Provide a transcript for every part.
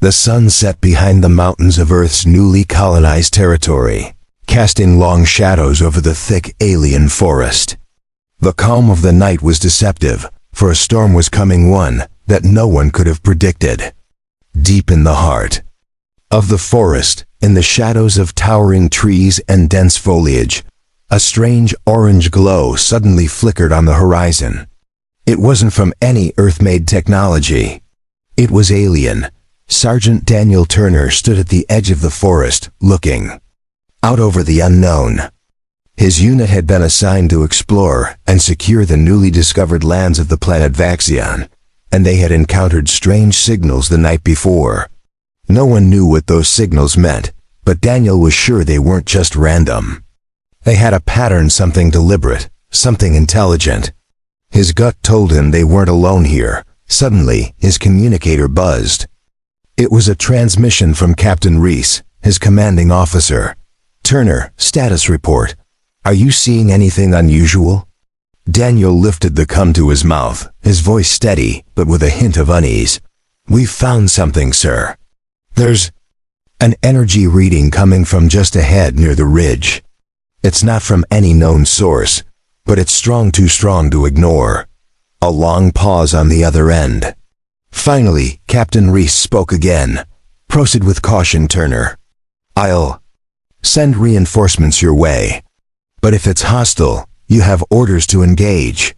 The sun set behind the mountains of Earth's newly colonized territory, casting long shadows over the thick alien forest. The calm of the night was deceptive, for a storm was coming, one that no one could have predicted. Deep in the heart of the forest, in the shadows of towering trees and dense foliage, a strange orange glow suddenly flickered on the horizon. It wasn't from any Earth-made technology. It was alien. Sergeant Daniel Turner stood at the edge of the forest, looking out over the unknown. His unit had been assigned to explore and secure the newly discovered lands of the planet Vaxion, and they had encountered strange signals the night before. No one knew what those signals meant, but Daniel was sure they weren't just random. They had a pattern, something deliberate, something intelligent. His gut told him they weren't alone here. Suddenly, his communicator buzzed. It was a transmission from Captain Reese, his commanding officer. "Turner, status report. Are you seeing anything unusual?" Daniel lifted the cum to his mouth, his voice steady, but with a hint of unease. "We've found something, sir. There's an energy reading coming from just ahead near the ridge. It's not from any known source, but it's too strong to ignore." A long pause on the other end. Finally, Captain Reese spoke again. "Proceed with caution, Turner. I'll send reinforcements your way. But if it's hostile, you have orders to engage."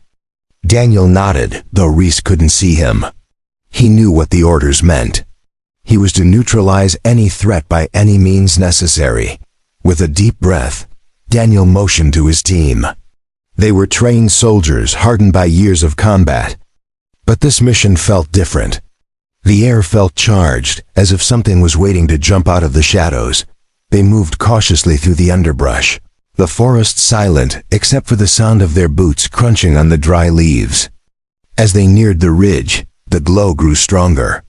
Daniel nodded, though Reese couldn't see him. He knew what the orders meant. He was to neutralize any threat by any means necessary. With a deep breath, Daniel motioned to his team. They were trained soldiers hardened by years of combat. But this mission felt different. The air felt charged, as if something was waiting to jump out of the shadows. They moved cautiously through the underbrush, the forest silent except for the sound of their boots crunching on the dry leaves. As they neared the ridge, the glow grew stronger.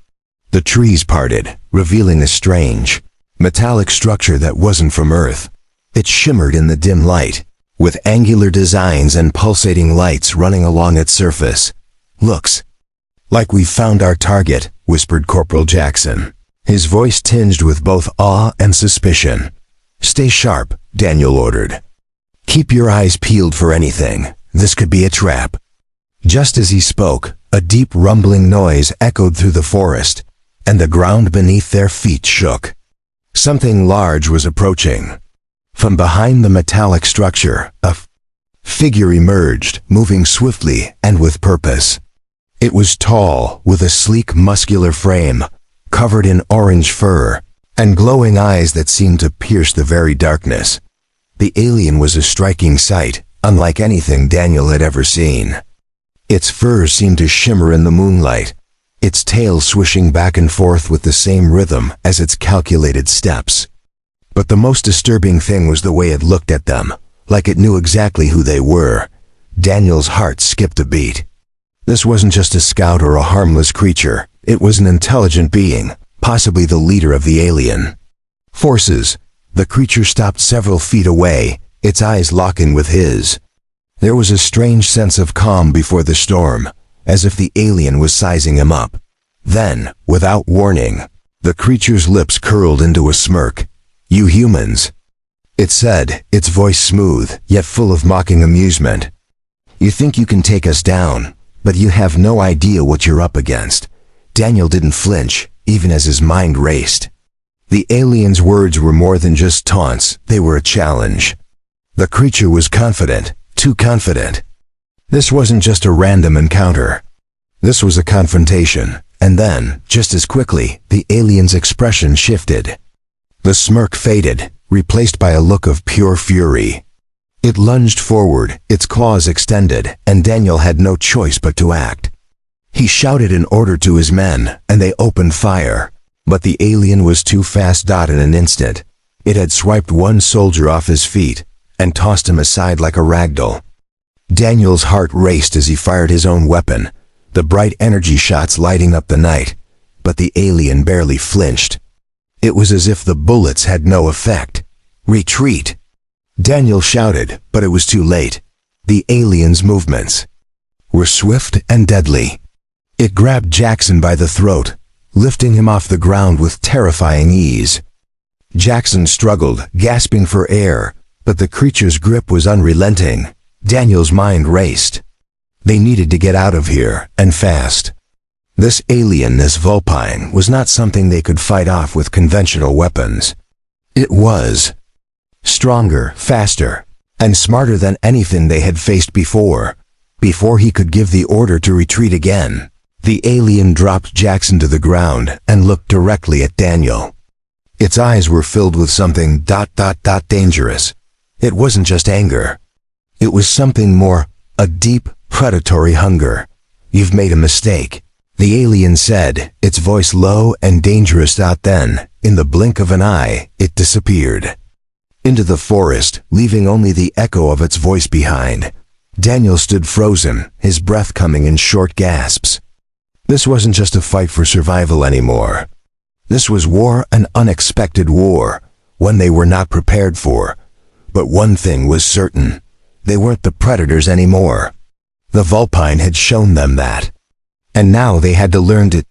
The trees parted, revealing a strange, metallic structure that wasn't from Earth. It shimmered in the dim light, with angular designs and pulsating lights running along its surface. "Looks like we've found our target," whispered Corporal Jackson, his voice tinged with both awe and suspicion. "Stay sharp," Daniel ordered. "Keep your eyes peeled for anything. This could be a trap." Just as he spoke, a deep rumbling noise echoed through the forest, and the ground beneath their feet shook. Something large was approaching. From behind the metallic structure, a figure emerged, moving swiftly and with purpose. It was tall, with a sleek, muscular frame, covered in orange fur, and glowing eyes that seemed to pierce the very darkness. The alien was a striking sight, unlike anything Daniel had ever seen. Its fur seemed to shimmer in the moonlight, its tail swishing back and forth with the same rhythm as its calculated steps. But the most disturbing thing was the way it looked at them, like it knew exactly who they were. Daniel's heart skipped a beat. This wasn't just a scout or a harmless creature. It was an intelligent being, possibly the leader of the alien forces. The creature stopped several feet away, its eyes locking with his. There was a strange sense of calm before the storm, as if the alien was sizing him up. Then, without warning, the creature's lips curled into a smirk. "You humans," it said, its voice smooth, yet full of mocking amusement. "You think you can take us down, but you have no idea what you're up against." Daniel didn't flinch, even as his mind raced. The alien's words were more than just taunts, they were a challenge. The creature was confident, too confident. This wasn't just a random encounter. This was a confrontation, and then, just as quickly, the alien's expression shifted. The smirk faded, replaced by a look of pure fury. It lunged forward, its claws extended, and Daniel had no choice but to act. He shouted an order to his men, and they opened fire. But the alien was too fast. In an instant, it had swiped one soldier off his feet and tossed him aside like a ragdoll. Daniel's heart raced as he fired his own weapon, the bright energy shots lighting up the night, but the alien barely flinched. It was as if the bullets had no effect. "Retreat!" Daniel shouted, but it was too late. The alien's movements were swift and deadly. It grabbed Jackson by the throat, lifting him off the ground with terrifying ease. Jackson struggled, gasping for air, but the creature's grip was unrelenting. Daniel's mind raced. They needed to get out of here, and fast. This alien, this Vulpine, was not something they could fight off with conventional weapons. It was stronger, faster, and smarter than anything they had faced before. Before he could give the order to retreat again, the alien dropped Jackson to the ground and looked directly at Daniel. Its eyes were filled with something dangerous. It wasn't just anger. It was something more, a deep, predatory hunger. "You've made a mistake," the alien said, its voice low and dangerous. Then, in the blink of an eye, it disappeared into the forest, leaving only the echo of its voice behind. Daniel stood frozen, his breath coming in short gasps. This wasn't just a fight for survival anymore. This was war, an unexpected war, one they were not prepared for. But one thing was certain. They weren't the predators anymore. The Vulpine had shown them that. And now they had to learn to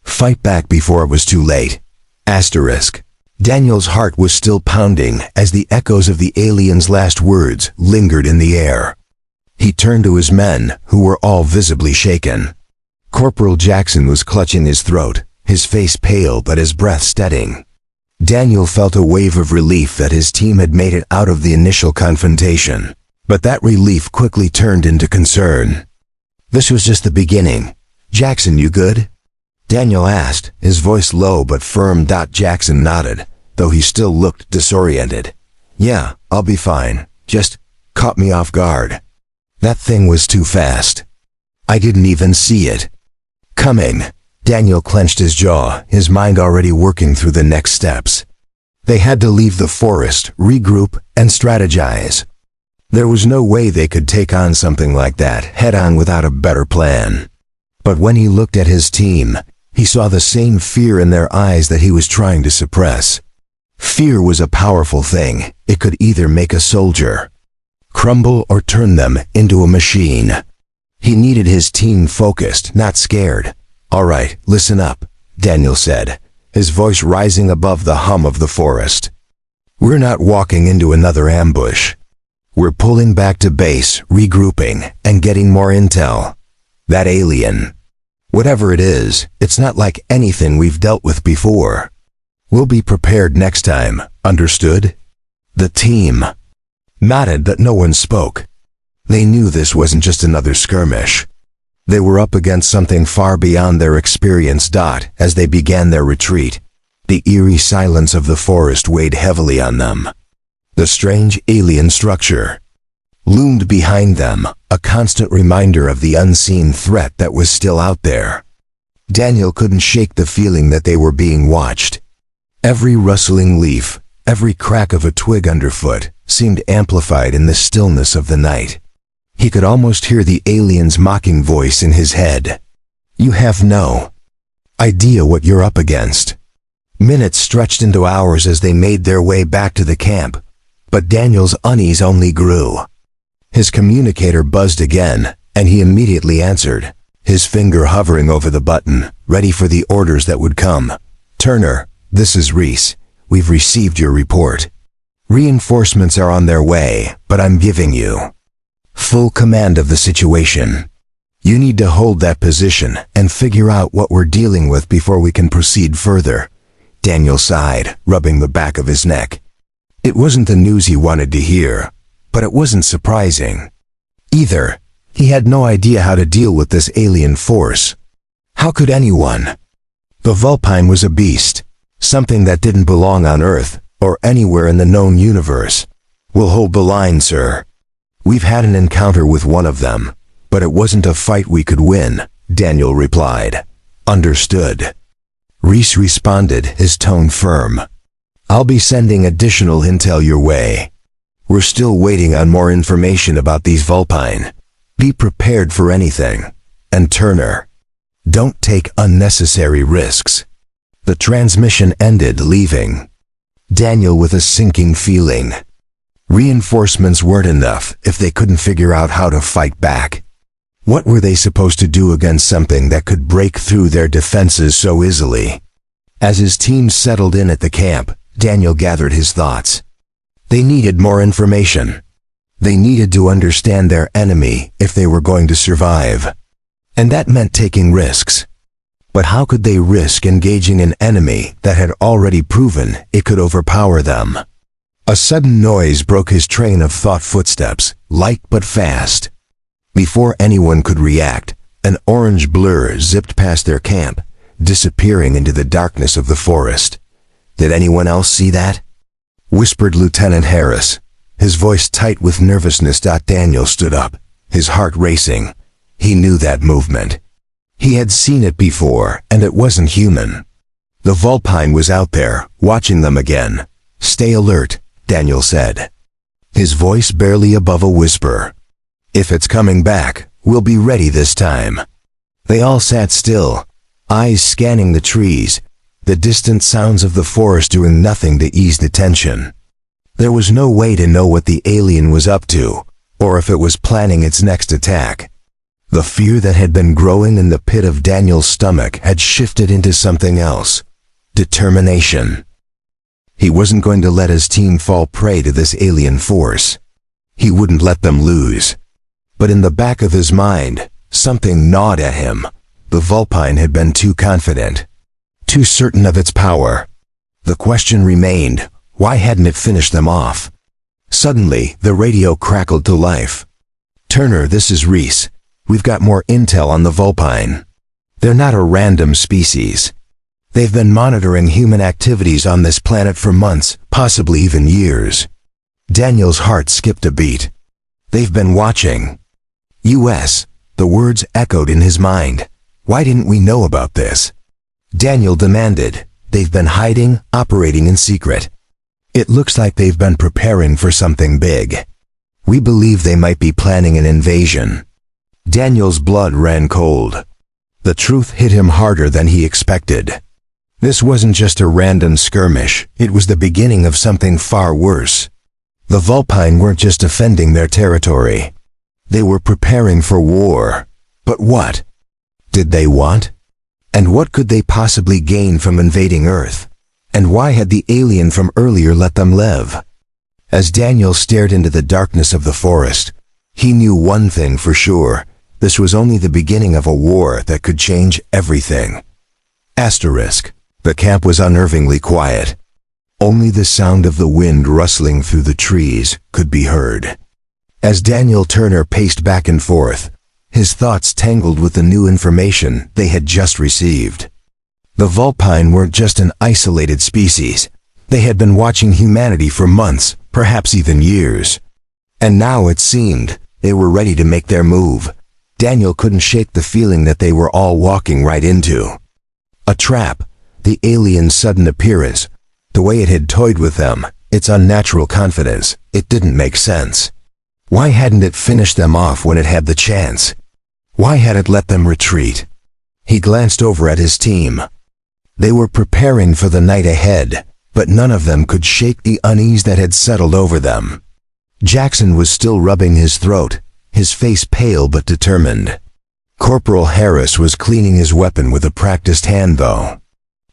fight back before it was too late. Asterisk. Daniel's heart was still pounding as the echoes of the alien's last words lingered in the air. He turned to his men, who were all visibly shaken. Corporal Jackson was clutching his throat, his face pale but his breath steadying. Daniel felt a wave of relief that his team had made it out of the initial confrontation, but that relief quickly turned into concern. This was just the beginning. "Jackson, you good?" Daniel asked, his voice low but firm. Jackson nodded, though he still looked disoriented. "Yeah, I'll be fine. Just caught me off guard. That thing was too fast. I didn't even see it coming." Daniel clenched his jaw, his mind already working through the next steps. They had to leave the forest, regroup, and strategize. There was no way they could take on something like that head-on without a better plan. But when he looked at his team, he saw the same fear in their eyes that he was trying to suppress. Fear was a powerful thing. It could either make a soldier crumble or turn them into a machine. He needed his team focused, not scared. "All right, listen up," Daniel said, his voice rising above the hum of the forest. "We're not walking into another ambush. We're pulling back to base, regrouping, and getting more intel. That alien, whatever it is, it's not like anything we've dealt with before. We'll be prepared next time, understood?" The team nodded, but no one spoke. They knew this wasn't just another skirmish. They were up against something far beyond their experience. As they began their retreat, the eerie silence of the forest weighed heavily on them. The strange alien structure loomed behind them, a constant reminder of the unseen threat that was still out there. Daniel couldn't shake the feeling that they were being watched. Every rustling leaf, every crack of a twig underfoot seemed amplified in the stillness of the night. He could almost hear the alien's mocking voice in his head. "You have no idea what you're up against." Minutes stretched into hours as they made their way back to the camp, but Daniel's unease only grew. His communicator buzzed again, and he immediately answered, his finger hovering over the button, ready for the orders that would come. "Turner, this is Reese. We've received your report. Reinforcements are on their way, but I'm giving you full command of the situation. You need to hold that position and figure out what we're dealing with before we can proceed further." Daniel sighed, rubbing the back of his neck. It wasn't the news he wanted to hear, but it wasn't surprising either. He had no idea how to deal with this alien force. How could anyone? The Vulpine was a beast, something that didn't belong on Earth or anywhere in the known universe. "We'll hold the line, sir. We've had an encounter with one of them, but it wasn't a fight we could win," Daniel replied. "Understood." Reese responded, his tone firm. "I'll be sending additional intel your way. We're still waiting on more information about these Vulpine. Be prepared for anything. And Turner, don't take unnecessary risks." The transmission ended, leaving Daniel with a sinking feeling. Reinforcements weren't enough if they couldn't figure out how to fight back. What were they supposed to do against something that could break through their defenses so easily? As his team settled in at the camp, Daniel gathered his thoughts. They needed more information. They needed to understand their enemy if they were going to survive. And that meant taking risks. But how could they risk engaging an enemy that had already proven it could overpower them? A sudden noise broke his train of thought. Footsteps, light but fast. Before anyone could react, an orange blur zipped past their camp, disappearing into the darkness of the forest. Did anyone else see that? Whispered Lieutenant Harris, his voice tight with nervousness. Daniel stood up, his heart racing. He knew that movement. He had seen it before, and it wasn't human. The Vulpine was out there, watching them again. Stay alert, Daniel said, his voice barely above a whisper. If it's coming back, we'll be ready this time. They all sat still, eyes scanning the trees, the distant sounds of the forest doing nothing to ease the tension. There was no way to know what the alien was up to, or if it was planning its next attack. The fear that had been growing in the pit of Daniel's stomach had shifted into something else. Determination. He wasn't going to let his team fall prey to this alien force. He wouldn't let them lose. But in the back of his mind, something gnawed at him. The Vulpine had been too confident, too certain of its power. The question remained, why hadn't it finished them off? Suddenly, the radio crackled to life. Turner, this is Reese. We've got more intel on the Vulpine. They're not a random species. They've been monitoring human activities on this planet for months, possibly even years. Daniel's heart skipped a beat. They've been watching. U.S., the words echoed in his mind. Why didn't we know about this? Daniel demanded. They've been hiding, operating in secret. It looks like they've been preparing for something big. We believe they might be planning an invasion. Daniel's blood ran cold. The truth hit him harder than he expected. This wasn't just a random skirmish, it was the beginning of something far worse. The Vulpine weren't just defending their territory. They were preparing for war. But what did they want? And what could they possibly gain from invading Earth? And why had the alien from earlier let them live? As Daniel stared into the darkness of the forest, he knew one thing for sure. This was only the beginning of a war that could change everything. Asterisk. The camp was unnervingly quiet. Only the sound of the wind rustling through the trees could be heard. As Daniel Turner paced back and forth, his thoughts tangled with the new information they had just received. The Vulpine weren't just an isolated species. They had been watching humanity for months, perhaps even years. And now it seemed they were ready to make their move. Daniel couldn't shake the feeling that they were all walking right into a trap. The alien's sudden appearance, the way it had toyed with them, its unnatural confidence, it didn't make sense. Why hadn't it finished them off when it had the chance? Why had it let them retreat? He glanced over at his team. They were preparing for the night ahead, but none of them could shake the unease that had settled over them. Jackson was still rubbing his throat, his face pale but determined. Corporal Harris was cleaning his weapon with a practiced hand, though.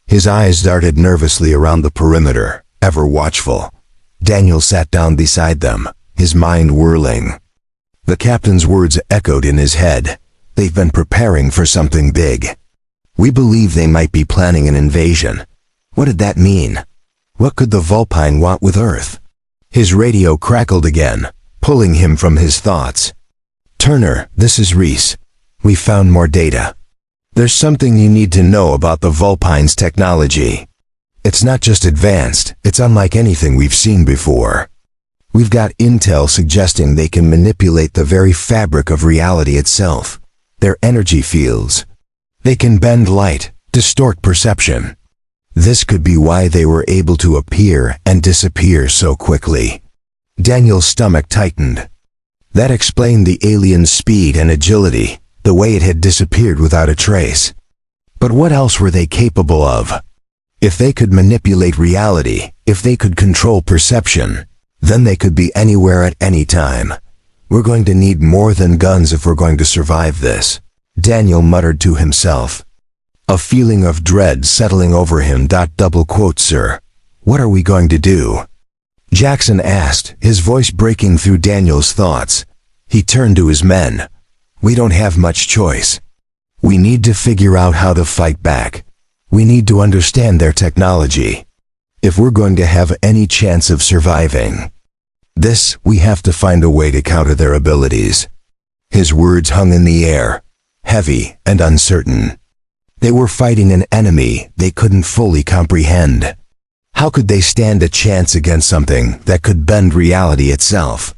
His eyes darted nervously around the perimeter, ever watchful. Daniel sat down beside them, his mind whirling. The captain's words echoed in his head. They've been preparing for something big. We believe they might be planning an invasion. What did that mean? What could the Vulpine want with Earth? His radio crackled again, pulling him from his thoughts. Turner, this is Reese. We found more data. There's something you need to know about the Vulpine's technology. It's not just advanced, it's unlike anything we've seen before. We've got intel suggesting they can manipulate the very fabric of reality itself. Their energy fields. They can bend light, distort perception. This could be why they were able to appear and disappear so quickly. Daniel's stomach tightened. That explained the alien's speed and agility, the way it had disappeared without a trace. But what else were they capable of? If they could manipulate reality, if they could control perception, then they could be anywhere at any time. We're going to need more than guns if we're going to survive this, Daniel muttered to himself. A feeling of dread settling over him. Sir, what are we going to do? Jackson asked, his voice breaking through Daniel's thoughts. He turned to his men. We don't have much choice. We need to figure out how to fight back. We need to understand their technology. If we're going to have any chance of surviving this, we have to find a way to counter their abilities. His words hung in the air, heavy and uncertain. They were fighting an enemy they couldn't fully comprehend. How could they stand a chance against something that could bend reality itself?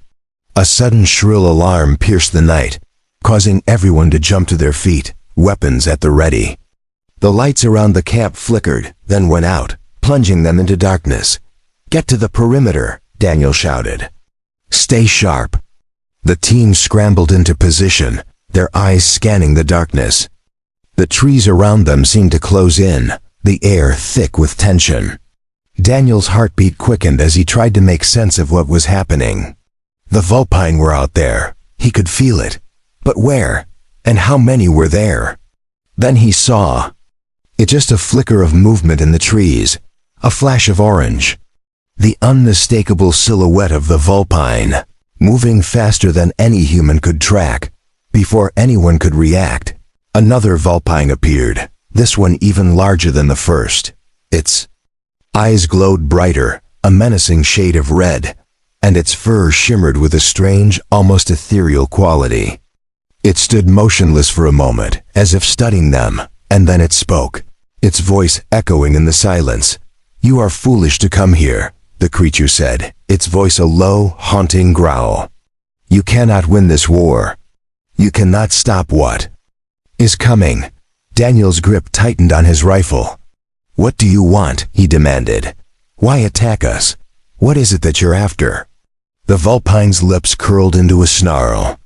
A sudden shrill alarm pierced the night, causing everyone to jump to their feet, weapons at the ready. The lights around the camp flickered, then went out, plunging them into darkness. Get to the perimeter, Daniel shouted. Stay sharp. The team scrambled into position, their eyes scanning the darkness. The trees around them seemed to close in, the air thick with tension. Daniel's heartbeat quickened as he tried to make sense of what was happening. The Vulpine were out there. He could feel it. But where? And how many were there? Then he saw. It just a flicker of movement in the trees, a flash of orange. The unmistakable silhouette of the Vulpine, moving faster than any human could track. Before anyone could react, another Vulpine appeared, this one even larger than the first. Its eyes glowed brighter, a menacing shade of red, and its fur shimmered with a strange, almost ethereal quality. It stood motionless for a moment, as if studying them, and then it spoke, its voice echoing in the silence. You are foolish to come here, the creature said, its voice a low, haunting growl. You cannot win this war. You cannot stop what is coming. Daniel's grip tightened on his rifle. What do you want? He demanded. Why attack us? What is it that you're after? The Vulpine's lips curled into a snarl.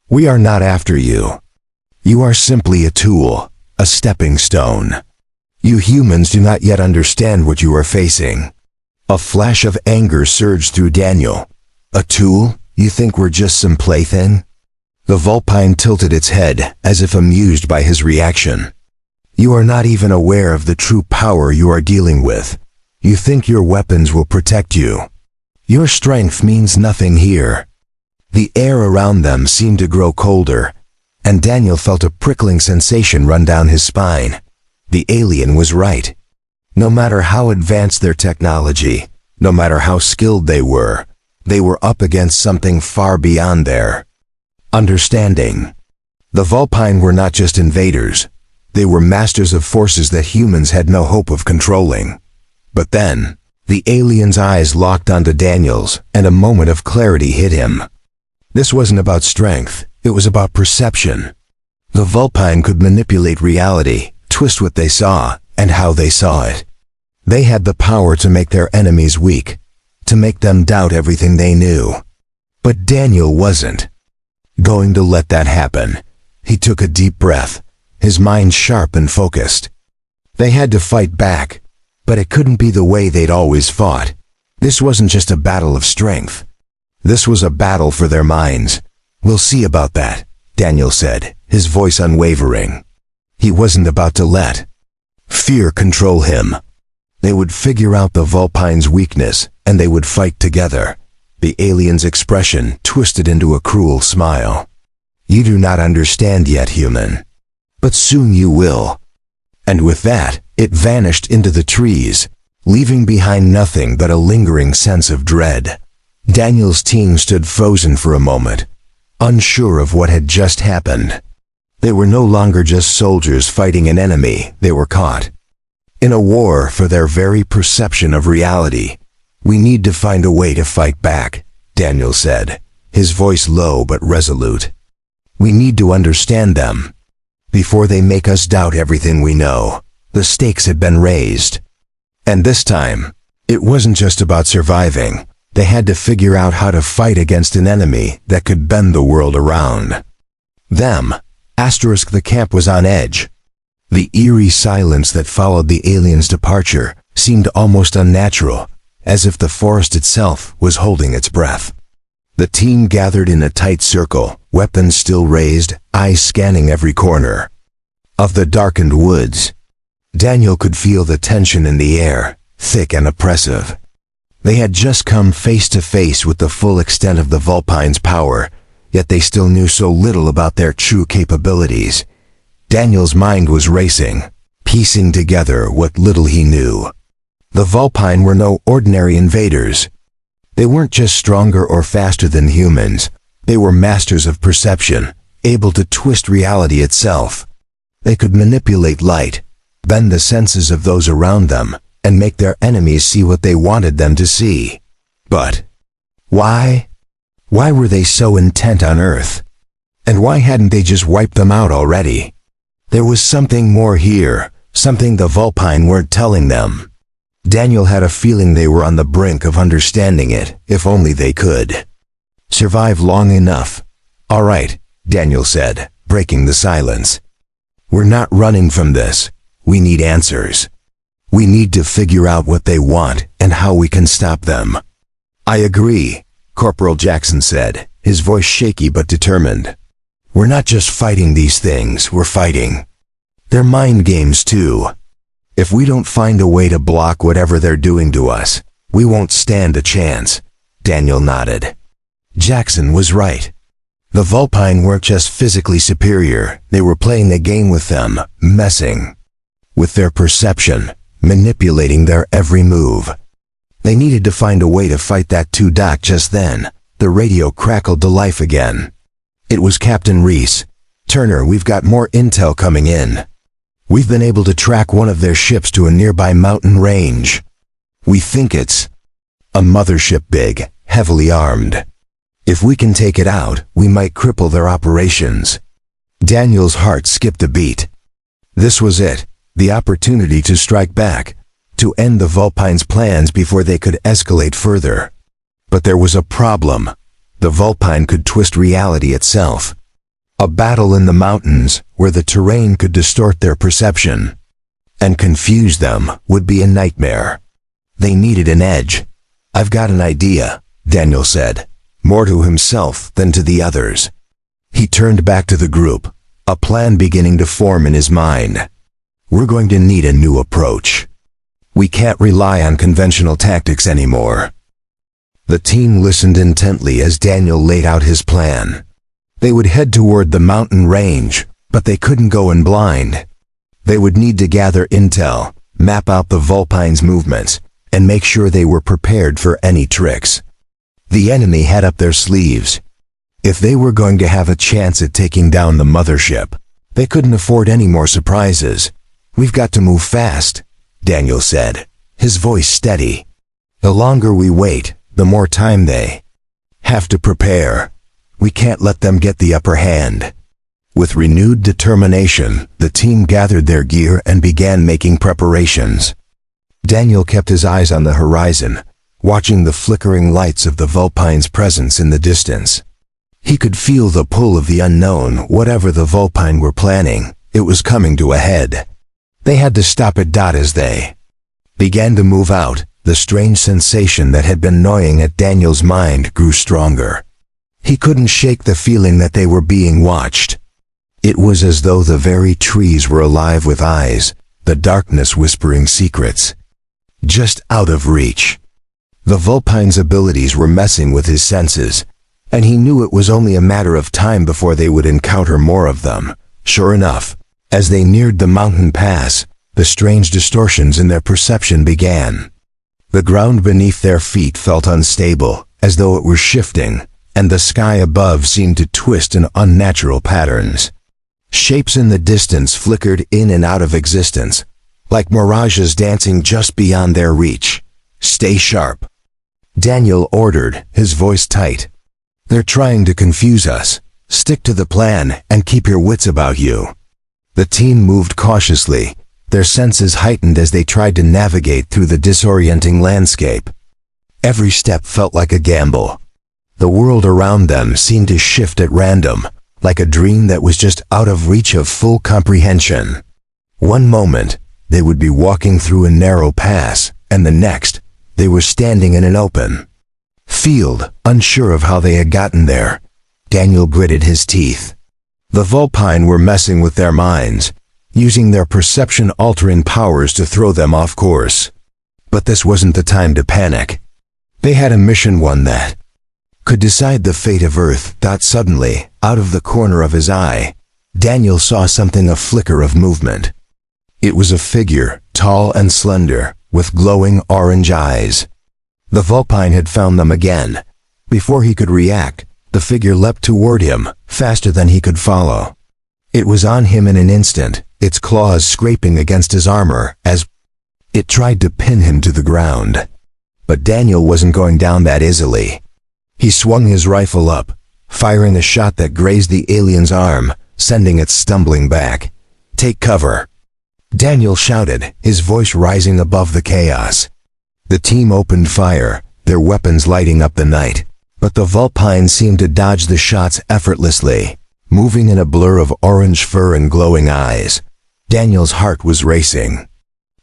We are not after you. You are simply a tool, a stepping stone. You humans do not yet understand what you are facing. A flash of anger surged through Daniel. A tool? You think we're just some plaything? The Vulpine tilted its head, as if amused by his reaction. You are not even aware of the true power you are dealing with. You think your weapons will protect you. Your strength means nothing here. The air around them seemed to grow colder, and Daniel felt a prickling sensation run down his spine. The alien was right. No matter how advanced their technology, no matter how skilled they were up against something far beyond their understanding. The Vulpine were not just invaders. They were masters of forces that humans had no hope of controlling. But then, the alien's eyes locked onto Daniel's, and a moment of clarity hit him. This wasn't about strength, it was about perception. The Vulpine could manipulate reality, twist what they saw, and how they saw it. They had the power to make their enemies weak, to make them doubt everything they knew. But Daniel wasn't going to let that happen. He took a deep breath, his mind sharp and focused. They had to fight back, but it couldn't be the way they'd always fought. This wasn't just a battle of strength. This was a battle for their minds. We'll see about that, Daniel said, his voice unwavering. He wasn't about to let fear control him. They would figure out the Vulpine's weakness, and they would fight together. The alien's expression twisted into a cruel smile. You do not understand yet, human. But soon you will. And with that, it vanished into the trees, leaving behind nothing but a lingering sense of dread. Daniel's team stood frozen for a moment, unsure of what had just happened. They were no longer just soldiers fighting an enemy, they were caught in a war for their very perception of reality. We need to find a way to fight back, Daniel said, his voice low but resolute. We need to understand them. Before they make us doubt everything we know, the stakes had been raised. And this time, it wasn't just about surviving. They had to figure out how to fight against an enemy that could bend the world around them. The camp was on edge. The eerie silence that followed the alien's departure seemed almost unnatural, as if the forest itself was holding its breath. The team gathered in a tight circle, weapons still raised, eyes scanning every corner of the darkened woods. Daniel could feel the tension in the air, thick and oppressive. They had just come face to face with the full extent of the Vulpine's power, yet they still knew so little about their true capabilities. Daniel's mind was racing, piecing together what little he knew. The Vulpine were no ordinary invaders. They weren't just stronger or faster than humans. They were masters of perception, able to twist reality itself. They could manipulate light, bend the senses of those around them, and make their enemies see what they wanted them to see. But why? Why were they so intent on Earth? And why hadn't they just wiped them out already? There was something more here, something the Vulpine weren't telling them. Daniel had a feeling they were on the brink of understanding it, if only they could survive long enough. "All right," Daniel said, breaking the silence. "We're not running from this. We need answers. We need to figure out what they want and how we can stop them." "I agree," Corporal Jackson said, his voice shaky but determined. "We're not just fighting these things, we're fighting their mind games too. If we don't find a way to block whatever they're doing to us, we won't stand a chance." Daniel nodded. Jackson was right. The Vulpine weren't just physically superior, they were playing the game with them, messing with their perception, manipulating their every move. They needed to find a way to fight that too. Just then, the radio crackled to life again. It was Captain Reese. "Turner, we've got more intel coming in. We've been able to track one of their ships to a nearby mountain range. We think it's a mothership big, heavily armed. If we can take it out, we might cripple their operations." Daniel's heart skipped a beat. This was it, the opportunity to strike back, to end the Vulpine's plans before they could escalate further. But there was a problem. The Vulpine could twist reality itself. A battle in the mountains, where the terrain could distort their perception and confuse them, would be a nightmare. They needed an edge. "I've got an idea," Daniel said, more to himself than to the others. He turned back to the group, a plan beginning to form in his mind. "We're going to need a new approach. We can't rely on conventional tactics anymore." The team listened intently as Daniel laid out his plan. They would head toward the mountain range, but they couldn't go in blind. They would need to gather intel, map out the Vulpine's movements, and make sure they were prepared for any tricks the enemy had up their sleeves. If they were going to have a chance at taking down the mothership, they couldn't afford any more surprises. "We've got to move fast," Daniel said, his voice steady. "The longer we wait, the more time they have to prepare. We can't let them get the upper hand." With renewed determination, the team gathered their gear and began making preparations. Daniel kept his eyes on the horizon, watching the flickering lights of the Vulpine's presence in the distance. He could feel the pull of the unknown. Whatever the Vulpine were planning, it was coming to a head. They had to stop it. As they began to move out, the strange sensation that had been gnawing at Daniel's mind grew stronger. He couldn't shake the feeling that they were being watched. It was as though the very trees were alive with eyes, the darkness whispering secrets just out of reach. The Vulpine's abilities were messing with his senses, and he knew it was only a matter of time before they would encounter more of them. Sure enough, as they neared the mountain pass, the strange distortions in their perception began. The ground beneath their feet felt unstable, as though it were shifting, and the sky above seemed to twist in unnatural patterns. Shapes in the distance flickered in and out of existence, like mirages dancing just beyond their reach. "Stay sharp," Daniel ordered, his voice tight. "They're trying to confuse us. Stick to the plan and keep your wits about you." The team moved cautiously, their senses heightened as they tried to navigate through the disorienting landscape. Every step felt like a gamble. The world around them seemed to shift at random, like a dream that was just out of reach of full comprehension. One moment, they would be walking through a narrow pass, and the next, they were standing in an open field, unsure of how they had gotten there. Daniel gritted his teeth. The Vulpine were messing with their minds, using their perception-altering powers to throw them off course. But this wasn't the time to panic. They had a mission, one that could decide the fate of Earth. Suddenly, out of the corner of his eye, Daniel saw something, a flicker of movement. It was a figure, tall and slender, with glowing orange eyes. The Vulpine had found them again. Before he could react, the figure leapt toward him, faster than he could follow. It was on him in an instant, its claws scraping against his armor as it tried to pin him to the ground. But Daniel wasn't going down that easily. He swung his rifle up, firing a shot that grazed the alien's arm, sending it stumbling back. "Take cover," Daniel shouted, his voice rising above the chaos. The team opened fire, their weapons lighting up the night. But the Vulpine seemed to dodge the shots effortlessly, moving in a blur of orange fur and glowing eyes. Daniel's heart was racing,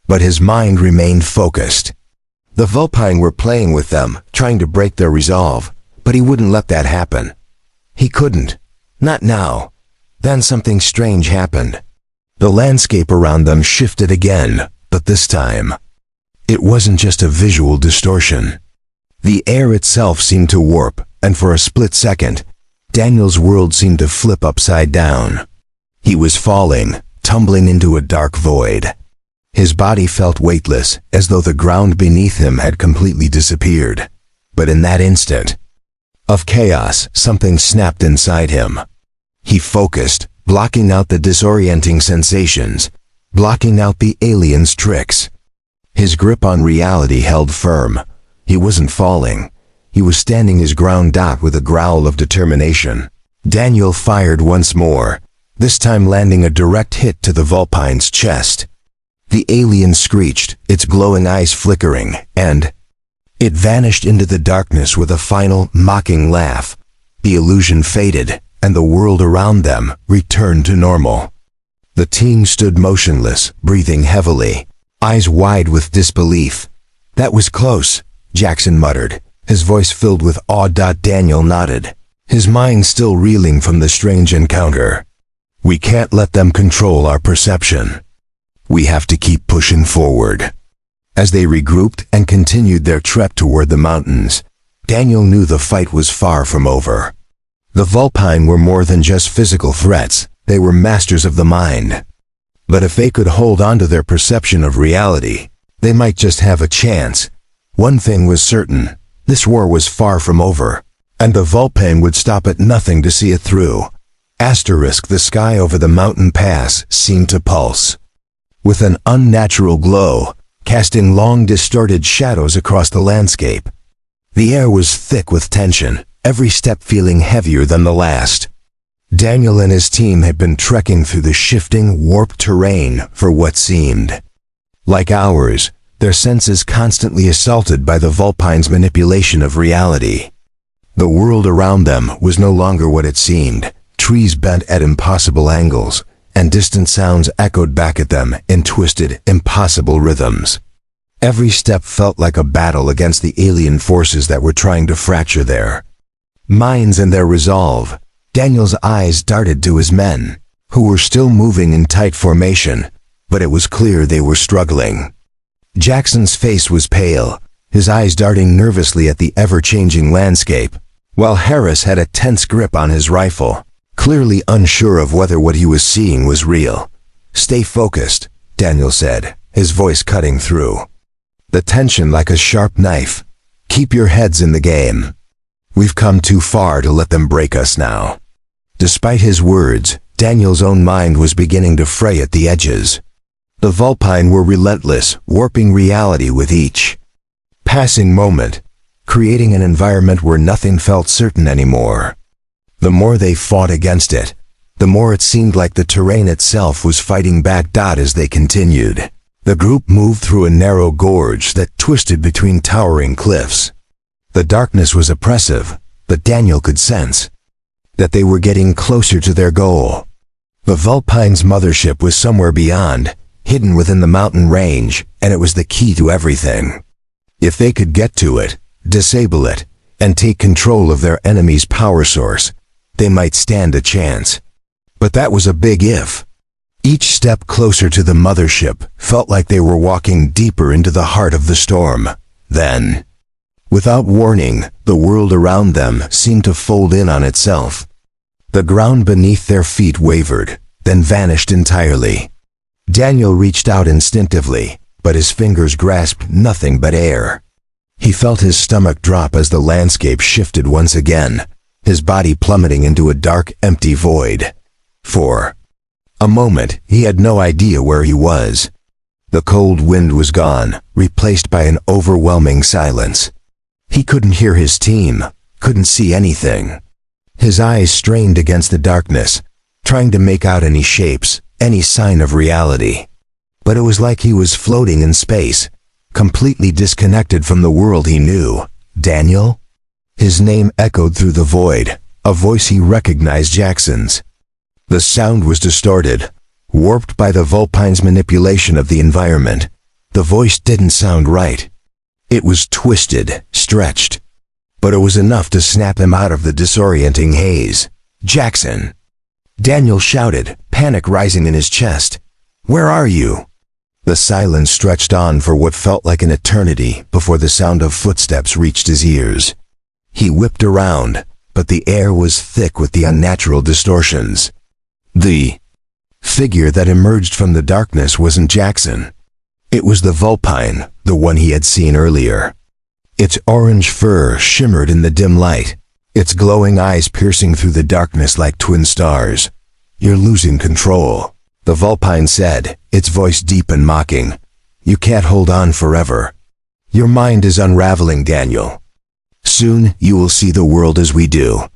but his mind remained focused. The Vulpine were playing with them, trying to break their resolve, but he wouldn't let that happen. He couldn't. Not now. Then something strange happened. The landscape around them shifted again, but this time, it wasn't just a visual distortion. The air itself seemed to warp, and for a split second, Daniel's world seemed to flip upside down. He was falling, tumbling into a dark void. His body felt weightless, as though the ground beneath him had completely disappeared. But in that instant of chaos, something snapped inside him. He focused, blocking out the disorienting sensations, blocking out the alien's tricks. His grip on reality held firm. He wasn't falling. He was standing his ground with a growl of determination. Daniel fired once more, this time landing a direct hit to the Vulpine's chest. The alien screeched, its glowing eyes flickering, and it vanished into the darkness with a final, mocking laugh. The illusion faded, and the world around them returned to normal. The team stood motionless, breathing heavily, eyes wide with disbelief. "That was close," Jackson muttered, his voice filled with awe. Daniel nodded, his mind still reeling from the strange encounter. "We can't let them control our perception. We have to keep pushing forward." As they regrouped and continued their trek toward the mountains, Daniel knew the fight was far from over. The Vulpine were more than just physical threats, they were masters of the mind. But if they could hold on to their perception of reality, they might just have a chance. One thing was certain, this war was far from over, and the Vulpine would stop at nothing to see it through. The sky over the mountain pass seemed to pulse with an unnatural glow, casting long distorted shadows across the landscape. The air was thick with tension, every step feeling heavier than the last. Daniel and his team had been trekking through the shifting, warped terrain for what seemed like hours, their senses constantly assaulted by the Vulpine's manipulation of reality. The world around them was no longer what it seemed, trees bent at impossible angles, and distant sounds echoed back at them in twisted, impossible rhythms. Every step felt like a battle against the alien forces that were trying to fracture their minds and their resolve. Daniel's eyes darted to his men, who were still moving in tight formation, but it was clear they were struggling. Jackson's face was pale, his eyes darting nervously at the ever-changing landscape, while Harris had a tense grip on his rifle, clearly unsure of whether what he was seeing was real. "Stay focused," Daniel said, his voice cutting through the tension like a sharp knife. "Keep your heads in the game. We've come too far to let them break us now." Despite his words, Daniel's own mind was beginning to fray at the edges. The Vulpine were relentless, warping reality with each passing moment, creating an environment where nothing felt certain anymore. The more they fought against it, the more it seemed like the terrain itself was fighting back. As they continued, the group moved through a narrow gorge that twisted between towering cliffs. The darkness was oppressive, but Daniel could sense that they were getting closer to their goal. The Vulpine's mothership was somewhere beyond, hidden within the mountain range, and it was the key to everything. If they could get to it, disable it, and take control of their enemy's power source, they might stand a chance. But that was a big if. Each step closer to the mothership felt like they were walking deeper into the heart of the storm. Then, without warning, the world around them seemed to fold in on itself. The ground beneath their feet wavered, then vanished entirely. Daniel reached out instinctively, but his fingers grasped nothing but air. He felt his stomach drop as the landscape shifted once again, his body plummeting into a dark, empty void. For a moment, he had no idea where he was. The cold wind was gone, replaced by an overwhelming silence. He couldn't hear his team, couldn't see anything. His eyes strained against the darkness, trying to make out any shapes, any sign of reality. But it was like he was floating in space, completely disconnected from the world he knew. Daniel? His name echoed through the void, a voice he recognized, Jackson's. The sound was distorted, warped by the Vulpine's manipulation of the environment. The voice didn't sound right. It was twisted, stretched. But it was enough to snap him out of the disorienting haze. "Jackson!" Daniel shouted, panic rising in his chest. "Where are you?" The silence stretched on for what felt like an eternity before the sound of footsteps reached his ears. He whipped around, but the air was thick with the unnatural distortions. The figure that emerged from the darkness wasn't Jackson. It was the Vulpine, the one he had seen earlier. Its orange fur shimmered in the dim light, its glowing eyes piercing through the darkness like twin stars. "You're losing control," the Vulpine said, its voice deep and mocking. "You can't hold on forever. Your mind is unraveling, Daniel. Soon you will see the world as we do."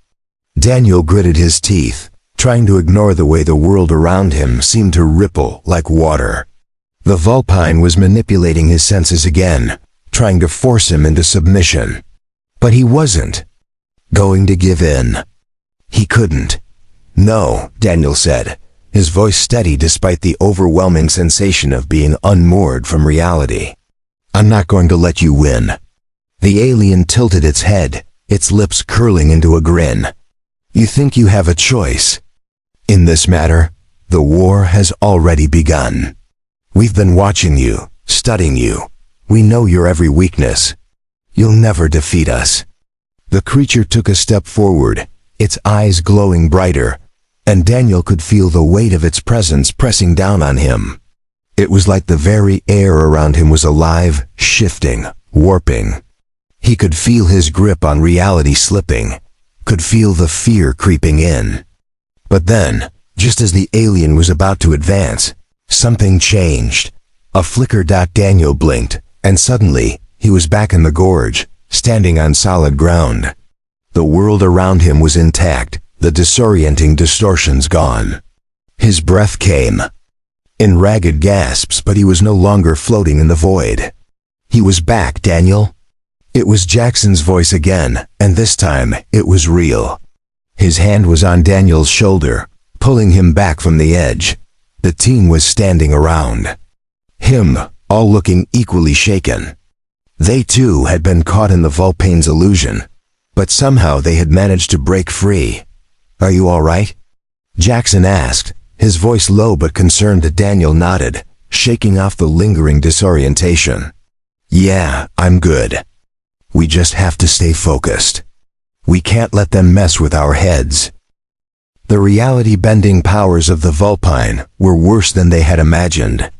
Daniel gritted his teeth, trying to ignore the way the world around him seemed to ripple like water. The Vulpine was manipulating his senses again, trying to force him into submission. But he wasn't going to give in. He couldn't. "No," Daniel said, his voice steady despite the overwhelming sensation of being unmoored from reality. "I'm not going to let you win." The alien tilted its head, its lips curling into a grin. "You think you have a choice? In this matter, the war has already begun. We've been watching you, studying you. We know your every weakness. You'll never defeat us." The creature took a step forward, its eyes glowing brighter, and Daniel could feel the weight of its presence pressing down on him. It was like the very air around him was alive, shifting, warping. He could feel his grip on reality slipping, could feel the fear creeping in. But then, just as the alien was about to advance, something changed. A flicker. Daniel blinked, and suddenly, he was back in the gorge, standing on solid ground. The world around him was intact, the disorienting distortions gone. His breath came in ragged gasps, but he was no longer floating in the void. "He was back, Daniel." It was Jackson's voice again, and this time, it was real. His hand was on Daniel's shoulder, pulling him back from the edge. The team was standing around him, all looking equally shaken. They too had been caught in the Vulpine's illusion, but somehow they had managed to break free. "Are you all right?" Jackson asked, his voice low but concerned. Daniel nodded, shaking off the lingering disorientation. "Yeah, I'm good. We just have to stay focused. We can't let them mess with our heads." The reality-bending powers of the Vulpine were worse than they had imagined.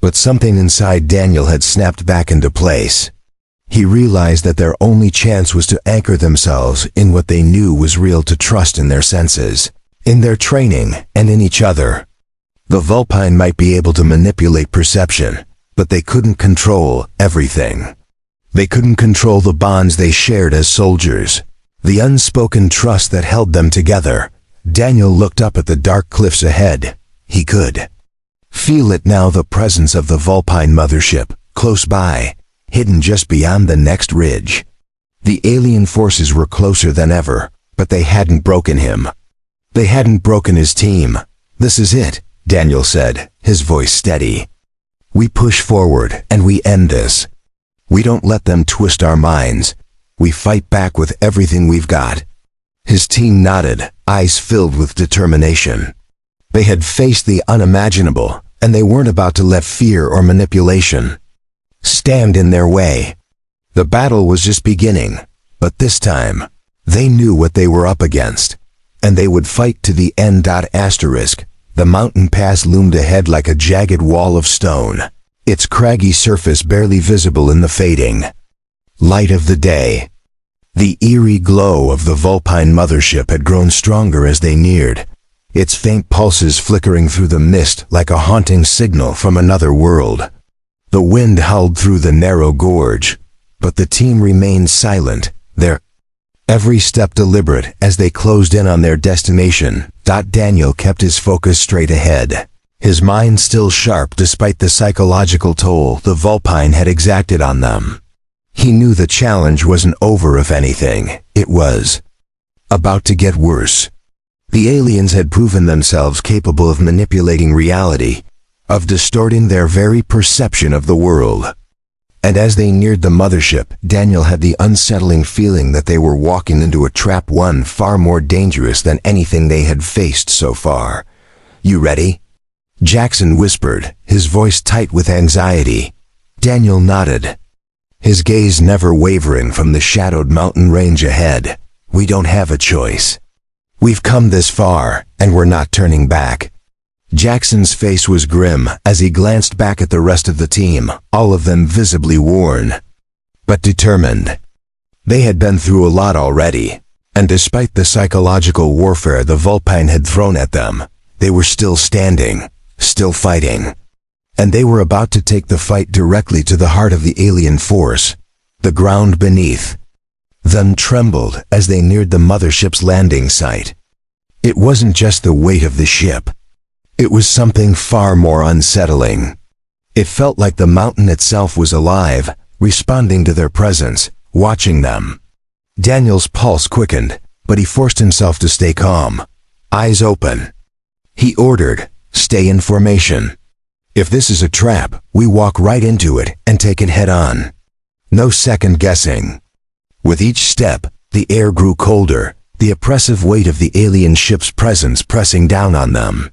But something inside Daniel had snapped back into place. He realized that their only chance was to anchor themselves in what they knew was real, to trust in their senses, in their training, and in each other. The Vulpine might be able to manipulate perception, but they couldn't control everything. They couldn't control the bonds they shared as soldiers, the unspoken trust that held them together. Daniel looked up at the dark cliffs ahead. He could feel it now, the presence of the Vulpine mothership, close by, hidden just beyond the next ridge. The alien forces were closer than ever, but they hadn't broken him. They hadn't broken his team. "This is it," Daniel said, his voice steady. "We push forward and we end this. We don't let them twist our minds. We fight back with everything we've got." His team nodded, eyes filled with determination. They had faced the unimaginable, and they weren't about to let fear or manipulation stand in their way. The battle was just beginning, but this time, they knew what they were up against, and they would fight to the end. The mountain pass loomed ahead like a jagged wall of stone, its craggy surface barely visible in the fading light of the day. The eerie glow of the Vulpine mothership had grown stronger as they neared, its faint pulses flickering through the mist like a haunting signal from another world. The wind howled through the narrow gorge, but the team remained silent, their every step deliberate as they closed in on their destination. Daniel kept his focus straight ahead, his mind still sharp despite the psychological toll the Vulpine had exacted on them. He knew the challenge wasn't over. If anything, it was about to get worse. The aliens had proven themselves capable of manipulating reality, of distorting their very perception of the world. And as they neared the mothership, Daniel had the unsettling feeling that they were walking into a trap, one far more dangerous than anything they had faced so far. "You ready?" Jackson whispered, his voice tight with anxiety. Daniel nodded, his gaze never wavering from the shadowed mountain range ahead. "We don't have a choice. We've come this far, and we're not turning back." Jackson's face was grim as he glanced back at the rest of the team, all of them visibly worn, but determined. They had been through a lot already, and despite the psychological warfare the Vulpine had thrown at them, they were still standing, still fighting. And they were about to take the fight directly to the heart of the alien force. The ground beneath them trembled as they neared the mothership's landing site. It wasn't just the weight of the ship. It was something far more unsettling. It felt like the mountain itself was alive, responding to their presence, watching them. Daniel's pulse quickened, but he forced himself to stay calm, eyes open. He ordered, "Stay in formation. If this is a trap, we walk right into it and take it head on. No second guessing." With each step, the air grew colder, the oppressive weight of the alien ship's presence pressing down on them.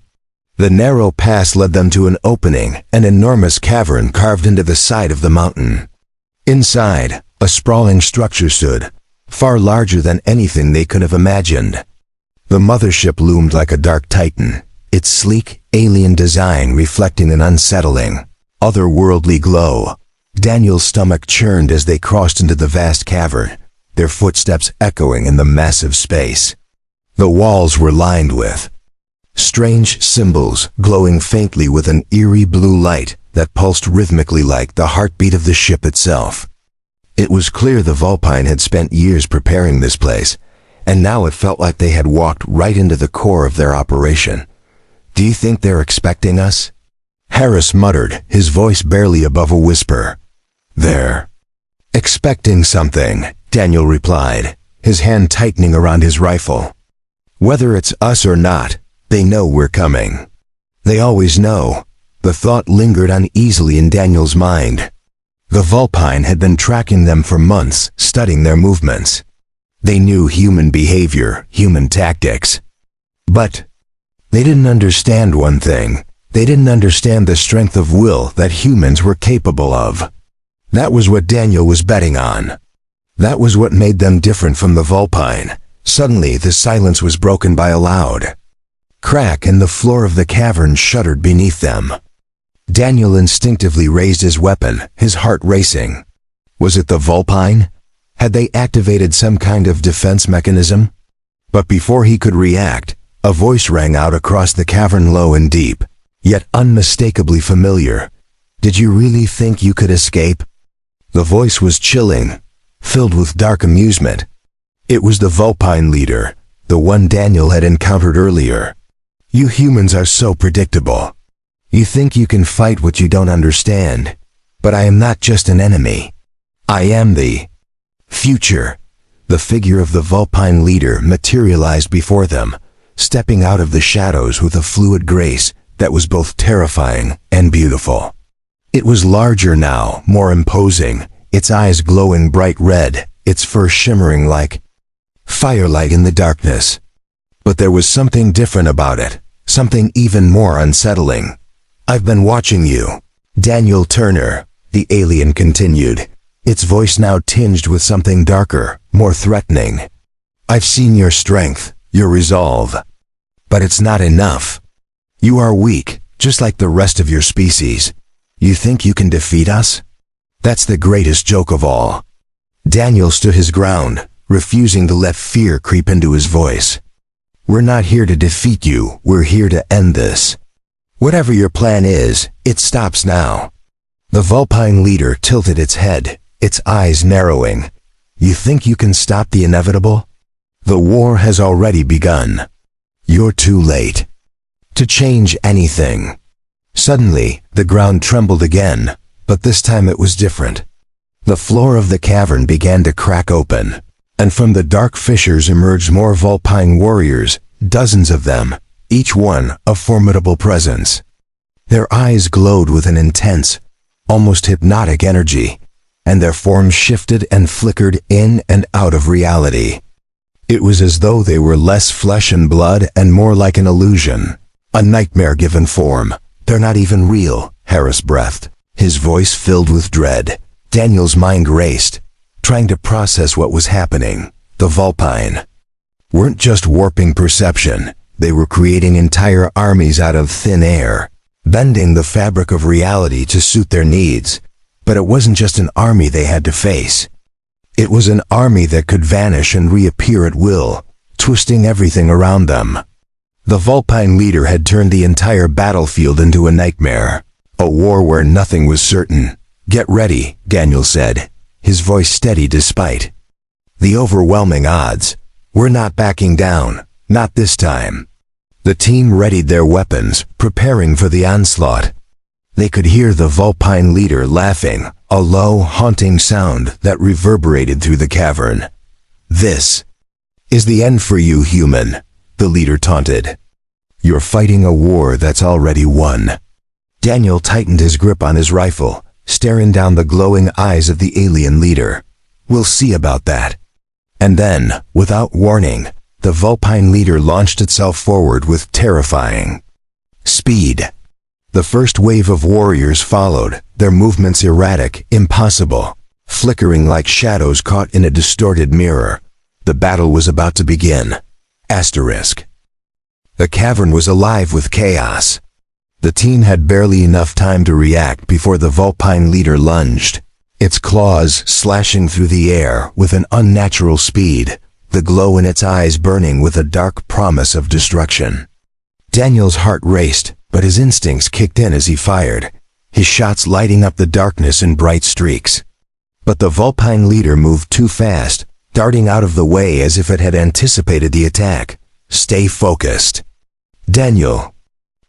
The narrow pass led them to an opening, an enormous cavern carved into the side of the mountain. Inside, a sprawling structure stood, far larger than anything they could have imagined. The mothership loomed like a dark titan, its sleek, alien design reflecting an unsettling, otherworldly glow. Daniel's stomach churned as they crossed into the vast cavern, their footsteps echoing in the massive space. The walls were lined with strange symbols glowing faintly with an eerie blue light that pulsed rhythmically like the heartbeat of the ship itself. It was clear the Vulpine had spent years preparing this place, and now it felt like they had walked right into the core of their operation. "Do you think they're expecting us?" Harris muttered, his voice barely above a whisper. "They're expecting something," Daniel replied, his hand tightening around his rifle. "Whether it's us or not, they know we're coming. They always know." The thought lingered uneasily in Daniel's mind. The Vulpine had been tracking them for months, studying their movements. They knew human behavior, human tactics. But they didn't understand one thing. They didn't understand the strength of will that humans were capable of. That was what Daniel was betting on. That was what made them different from the Vulpine. Suddenly, the silence was broken by a loud crack, and the floor of the cavern shuddered beneath them. Daniel instinctively raised his weapon, his heart racing. Was it the Vulpine? Had they activated some kind of defense mechanism? But before he could react, a voice rang out across the cavern, low and deep, yet unmistakably familiar. "Did you really think you could escape?" The voice was chilling, filled with dark amusement. It was the Vulpine leader, the one Daniel had encountered earlier. "You humans are so predictable. You think you can fight what you don't understand. But I am not just an enemy. I am the future." The figure of the Vulpine leader materialized before them, stepping out of the shadows with a fluid grace that was both terrifying and beautiful. It was larger now, more imposing, its eyes glowing bright red, its fur shimmering like firelight in the darkness. But there was something different about it, something even more unsettling. "I've been watching you, Daniel Turner," the alien continued, its voice now tinged with something darker, more threatening. "I've seen your strength, your resolve. But it's not enough. You are weak, just like the rest of your species. You think you can defeat us? That's the greatest joke of all." Daniel stood his ground, refusing to let fear creep into his voice. "We're not here to defeat you, we're here to end this. Whatever your plan is, it stops now." The Vulpine leader tilted its head, its eyes narrowing. "You think you can stop the inevitable? The war has already begun. You're too late to change anything." Suddenly, the ground trembled again, but this time it was different. The floor of the cavern began to crack open, and from the dark fissures emerged more Vulpine warriors, dozens of them, each one a formidable presence. Their eyes glowed with an intense, almost hypnotic energy, and their forms shifted and flickered in and out of reality. It was as though they were less flesh and blood and more like an illusion, a nightmare given form. "They're not even real," Harris breathed, his voice filled with dread. Daniel's mind raced, trying to process what was happening. The Vulpine weren't just warping perception, they were creating entire armies out of thin air, bending the fabric of reality to suit their needs. But it wasn't just an army they had to face. It was an army that could vanish and reappear at will, twisting everything around them. The Vulpine leader had turned the entire battlefield into a nightmare, a war where nothing was certain. "Get ready," Daniel said, his voice steady despite the overwhelming odds. "We're not backing down, not this time." The team readied their weapons, preparing for the onslaught. They could hear the Vulpine leader laughing, a low, haunting sound that reverberated through the cavern. "This is the end for you, human," the leader taunted. "You're fighting a war that's already won." Daniel tightened his grip on his rifle, staring down the glowing eyes of the alien leader. "We'll see about that." And then, without warning, the Vulpine leader launched itself forward with terrifying speed. The first wave of warriors followed, their movements erratic, impossible, flickering like shadows caught in a distorted mirror. The battle was about to begin. Asterisk. The cavern was alive with chaos. The team had barely enough time to react before the Vulpine leader lunged, its claws slashing through the air with an unnatural speed, the glow in its eyes burning with a dark promise of destruction. Daniel's heart raced, but his instincts kicked in as he fired, his shots lighting up the darkness in bright streaks. But the Vulpine leader moved too fast, darting out of the way as if it had anticipated the attack. "Stay focused," Daniel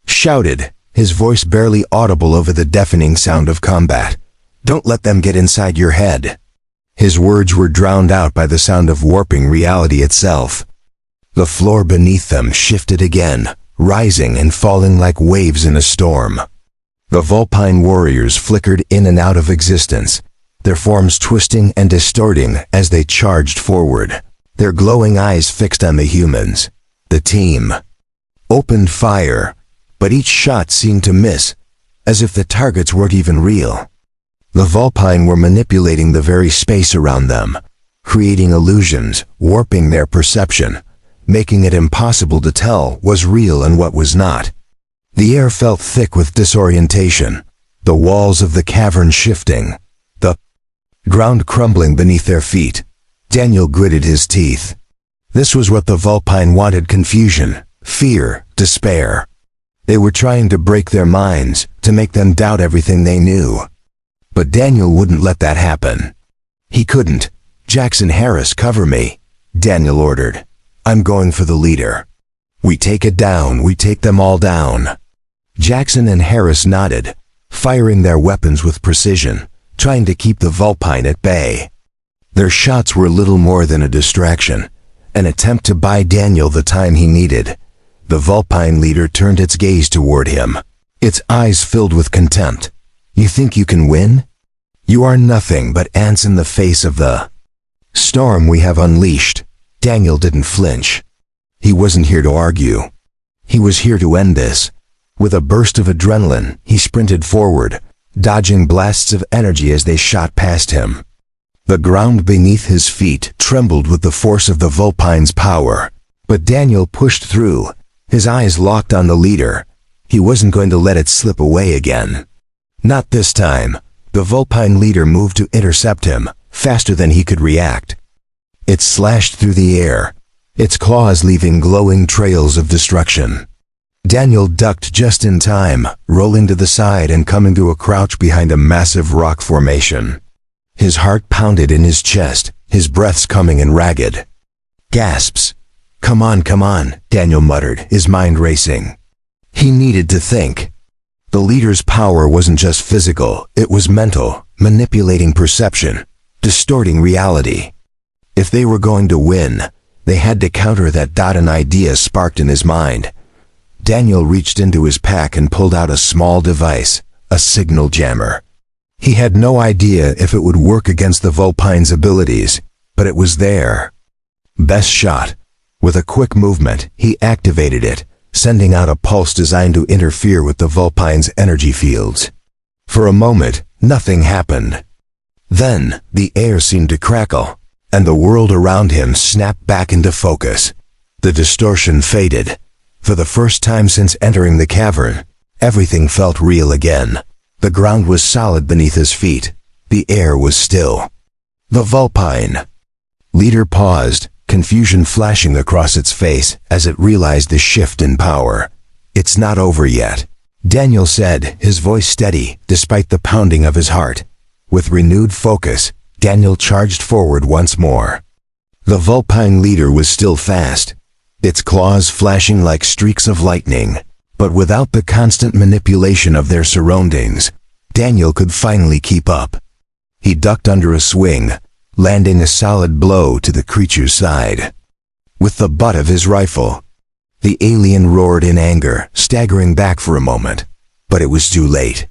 shouted, his voice barely audible over the deafening sound of combat. "Don't let them get inside your head." His words were drowned out by the sound of warping reality itself. The floor beneath them shifted again, rising and falling like waves in a storm. The Vulpine warriors flickered in and out of existence, their forms twisting and distorting as they charged forward, their glowing eyes fixed on the humans. The team opened fire, but each shot seemed to miss, as if the targets weren't even real. The Vulpine were manipulating the very space around them, creating illusions, warping their perception, making it impossible to tell what was real and what was not. The air felt thick with disorientation, the walls of the cavern shifting, the ground crumbling beneath their feet. Daniel gritted his teeth. This was what the Vulpine wanted: confusion, fear, despair. They were trying to break their minds, to make them doubt everything they knew. But Daniel wouldn't let that happen. He couldn't. "Jackson, Harris, cover me," Daniel ordered. "I'm going for the leader. We take it down, we take them all down." Jackson and Harris nodded, firing their weapons with precision, trying to keep the Vulpine at bay. Their shots were little more than a distraction, an attempt to buy Daniel the time he needed. The Vulpine leader turned its gaze toward him, its eyes filled with contempt. "You think you can win? You are nothing but ants in the face of the Storm we have unleashed. Daniel didn't flinch. He wasn't here to argue. He was here to end this. With a burst of adrenaline, he sprinted forward, dodging blasts of energy as they shot past him. The ground beneath his feet trembled with the force of the Vulpine's power. But Daniel pushed through, his eyes locked on the leader. He wasn't going to let it slip away again. Not this time. The Vulpine leader moved to intercept him, faster than he could react. It slashed through the air, its claws leaving glowing trails of destruction. Daniel ducked just in time, rolling to the side and coming to a crouch behind a massive rock formation. His heart pounded in his chest, his breaths coming in ragged. Gasps. Come on, Daniel muttered, his mind racing. He needed to think. The leader's power wasn't just physical, it was mental, manipulating perception, distorting reality. If they were going to win, they had to counter that. An idea sparked in his mind. Daniel reached into his pack and pulled out a small device, a signal jammer. He had no idea if it would work against the Vulpine's abilities, but it was there. Best shot. With a quick movement, he activated it, sending out a pulse designed to interfere with the Vulpine's energy fields. For a moment, nothing happened. Then, the air seemed to crackle, and the world around him snapped back into focus. The distortion faded. For the first time since entering the cavern, everything felt real again. The ground was solid beneath his feet. The air was still. The Vulpine. Leader paused, confusion flashing across its face as it realized the shift in power. It's not over yet, Daniel said, his voice steady despite the pounding of his heart. With renewed focus, Daniel charged forward once more. The Vulpine leader was still fast, its claws flashing like streaks of lightning, but without the constant manipulation of their surroundings, Daniel could finally keep up. He ducked under a swing, landing a solid blow to the creature's side. With the butt of his rifle, the alien roared in anger, staggering back for a moment, but it was too late.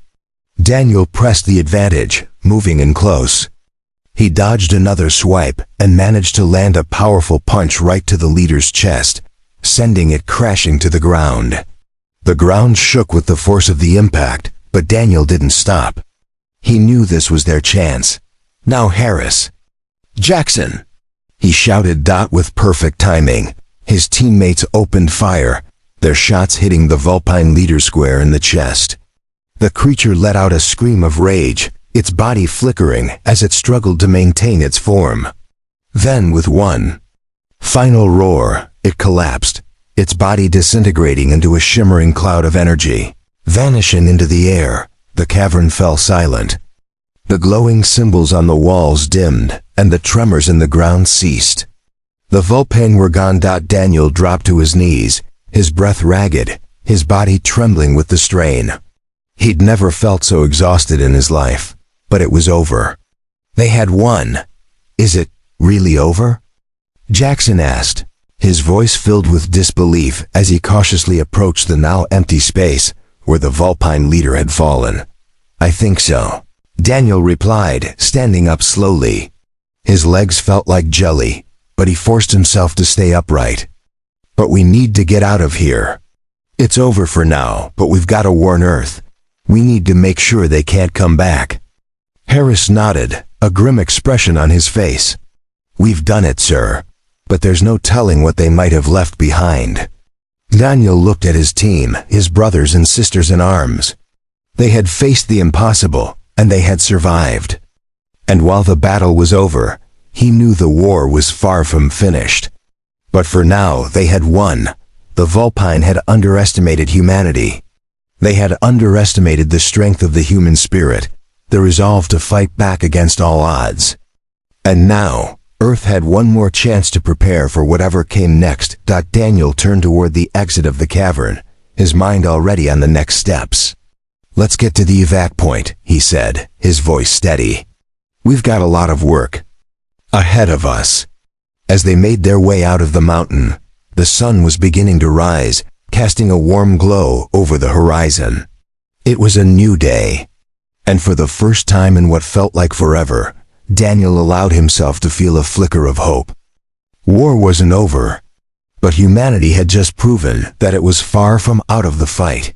Daniel pressed the advantage, moving in close. He dodged another swipe and managed to land a powerful punch right to the leader's chest, sending it crashing to the ground. The ground shook with the force of the impact, but Daniel didn't stop. He knew this was their chance. Now Harris. Jackson! He shouted. With perfect timing, his teammates opened fire, their shots hitting the Vulpine leader square in the chest. The creature let out a scream of rage, its body flickering as it struggled to maintain its form. Then with one final roar, it collapsed, its body disintegrating into a shimmering cloud of energy. Vanishing into the air, the cavern fell silent. The glowing symbols on the walls dimmed, and the tremors in the ground ceased. The Vulpine were gone. Daniel dropped to his knees, his breath ragged, his body trembling with the strain. He'd never felt so exhausted in his life. But it was over. They had won. Is it really over? Jackson asked, his voice filled with disbelief as he cautiously approached the now empty space where the Vulpine leader had fallen. I think so, Daniel replied, standing up slowly. His legs felt like jelly, but he forced himself to stay upright. But we need to get out of here. It's over for now, but we've got to warn Earth. We need to make sure they can't come back. Harris nodded, a grim expression on his face. We've done it, sir. But there's no telling what they might have left behind. Daniel looked at his team, his brothers and sisters in arms. They had faced the impossible, and they had survived. And while the battle was over, he knew the war was far from finished. But for now, they had won. The Vulpine had underestimated humanity. They had underestimated the strength of the human spirit, the resolve to fight back against all odds. And now, Earth had one more chance to prepare for whatever came next. Daniel turned toward the exit of the cavern, his mind already on the next steps. Let's get to the evac point, he said, his voice steady. We've got a lot of work ahead of us. As they made their way out of the mountain, the sun was beginning to rise, casting a warm glow over the horizon. It was a new day. And for the first time in what felt like forever, Daniel allowed himself to feel a flicker of hope. War wasn't over, but humanity had just proven that it was far from out of the fight.